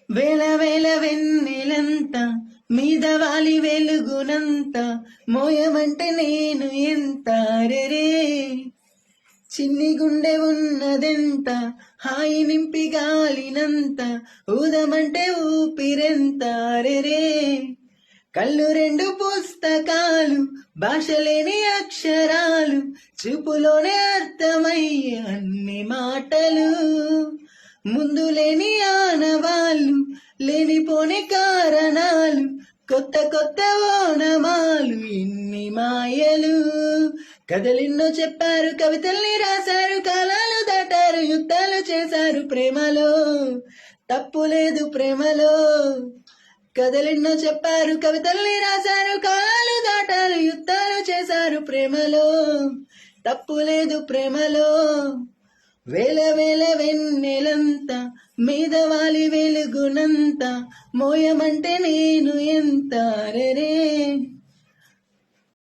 వేల వేల వెన్నెలంత మీద వాలి వెలుగునంత మోయమంటే నేను ఎంత రెరే చిన్ని గుండె ఉన్నదెంత హాయి నింపి గాలినంత ఊదమంటే ఊపిరెంత రెరే కళ్ళు రెండు పుస్తకాలు భాష లేని అక్షరాలు చూపులోనే అర్థమయ్యే అన్ని మాటలు ముందు లేని ఆనవాళ్ళు లేనిపోని కారణాలు కొత్త కొత్త ఓనమాలు ఇన్ని మాయలు కథలెన్నో చెప్పారు కవితల్ని రాశారు కాలాలు దాటారు యుద్ధాలు చేశారు ప్రేమలో తప్పు లేదు ప్రేమలో కథలెన్నో చెప్పారు కవితల్ని రాశారు కాలాలు దాటారు యుద్ధాలు చేశారు ప్రేమలో తప్పు లేదు ప్రేమలో వేల వేల వెన్నెలంత మీద వాలి వెలుగునంత మోయమంటే నేను ఎంత రెరే